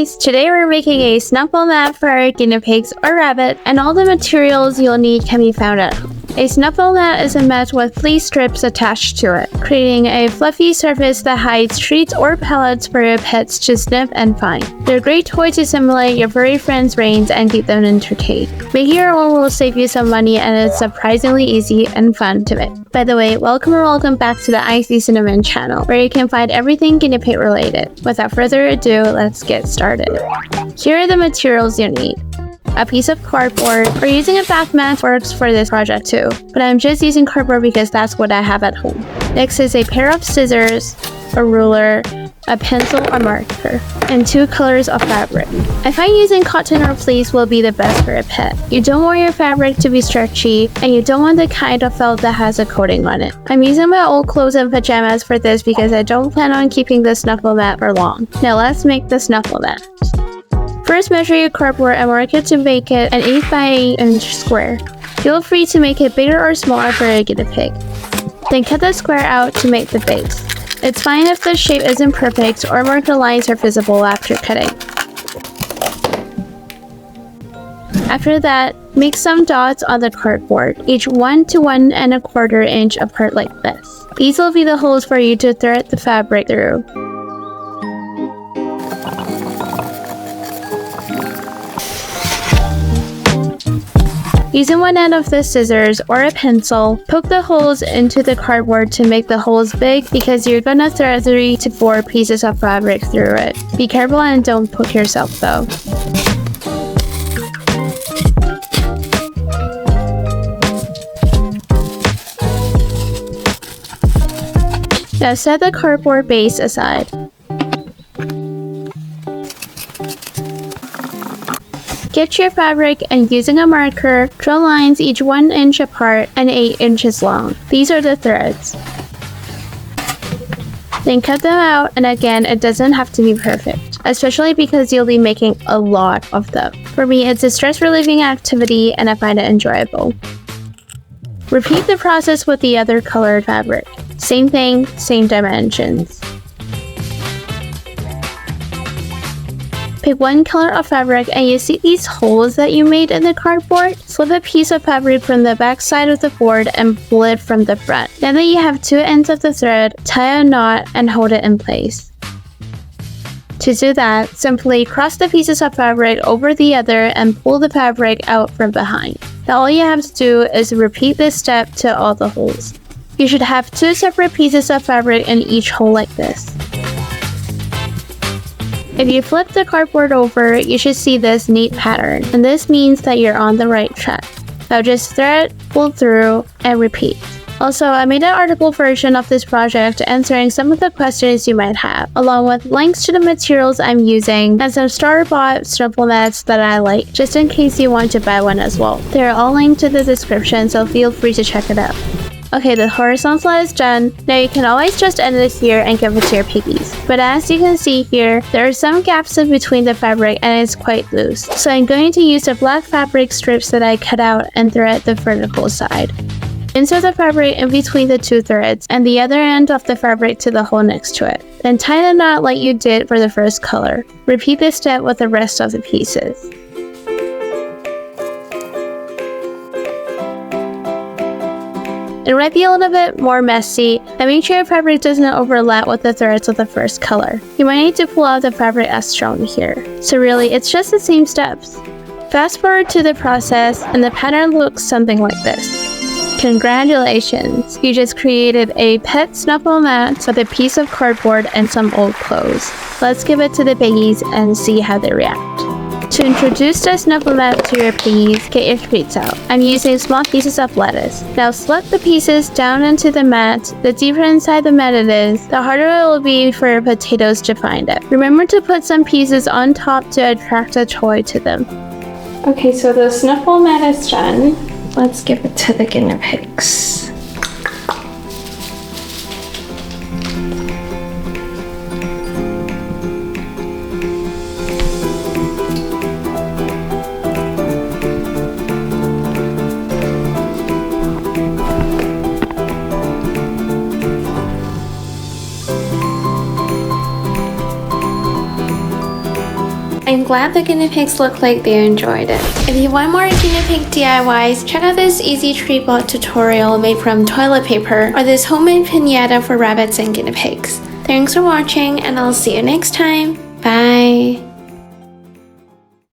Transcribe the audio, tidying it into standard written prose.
guys! Today we're making a Snuffle mat for our guinea pigs or rabbit, and all the materials you'll need can be found at home. A Snuffle mat is a mat with fleece strips attached to it, creating a fluffy surface that hides treats or pellets for your pets to sniff and find. They're a great toy to simulate your furry friends' reigns and keep them entertained. Making your own will save you some money, and it's surprisingly easy and fun to make. By the way, welcome back to the Icy Cinnamon channel, where you can find everything guinea pig related. Without further ado, let's get started. Here are the materials you need. A piece of cardboard, or using a bath mat works for this project too, but I'm just using cardboard because that's what I have at home. Next is a pair of scissors, a ruler, a pencil or marker, and 2 colors of fabric. I find using cotton or fleece will be the best for a pet. You don't want your fabric to be stretchy, and you don't want the kind of felt that has a coating on it. I'm using my old clothes and pajamas for this because I don't plan on keeping the Snuffle mat for long. Now let's make the Snuffle mat. First, measure your cardboard and mark it to make it an 8 by 8 inch square. Feel free to make it bigger or smaller for a guinea pig. Then cut the square out to make the base. It's fine if the shape isn't perfect or more the lines are visible after cutting. After that, make some dots on the cardboard, each 1 to 1 1/4 inch apart like this. These will be the holes for you to thread the fabric through. Using one end of the scissors or a pencil, poke the holes into the cardboard to make the holes big because you're gonna thread 3 to 4 pieces of fabric through it. Be careful and don't poke yourself though. Now set the cardboard base aside. Get your fabric and using a marker, draw lines each 1 inch apart and 8 inches long. These are the threads. Then cut them out, and again, it doesn't have to be perfect, especially because you'll be making a lot of them. For me, it's a stress-relieving activity and I find it enjoyable. Repeat the process with the other colored fabric. Same thing, same dimensions. Pick one color of fabric, and you see these holes that you made in the cardboard? Slip a piece of fabric from the back side of the board and pull it from the front. Now that you have 2 ends of the thread, tie a knot and hold it in place. To do that, simply cross the pieces of fabric over the other and pull the fabric out from behind. Now all you have to do is repeat this step to all the holes. You should have 2 separate pieces of fabric in each hole like this. If you flip the cardboard over, you should see this neat pattern, and this means that you're on the right track. Now just thread, pull through, and repeat. Also, I made an article version of this project answering some of the questions you might have, along with links to the materials I'm using and some store-bought Snuffle mats that I like, just in case you want to buy one as well. They're all linked in the description, so feel free to check it out. Okay, the horizontal is done. Now you can always just end it here and give it to your piggies. But as you can see here, there are some gaps in between the fabric and it's quite loose. So I'm going to use the black fabric strips that I cut out and thread the vertical side. Insert the fabric in between the 2 threads and the other end of the fabric to the hole next to it. Then tie the knot like you did for the first color. Repeat this step with the rest of the pieces. It might be a little bit more messy, and make sure your fabric doesn't overlap with the threads of the first color. You might need to pull out the fabric as shown here. So really, it's just the same steps. Fast forward to the process, and the pattern looks something like this. Congratulations! You just created a pet Snuffle mat with a piece of cardboard and some old clothes. Let's give it to the piggies and see how they react. To introduce the Snuffle mat to your piggies, get your treats out. I'm using small pieces of lettuce. Now slip the pieces down into the mat. The deeper inside the mat it is, the harder it will be for your potatoes to find it. Remember to put some pieces on top to attract a toy to them. Okay, so the Snuffle mat is done. Let's give it to the guinea pigs. I'm glad the guinea pigs look like they enjoyed it. If you want more guinea pig DIYs, check out this easy tree bot tutorial made from toilet paper or this homemade piñata for rabbits and guinea pigs. Thanks for watching and I'll see you next time. Bye!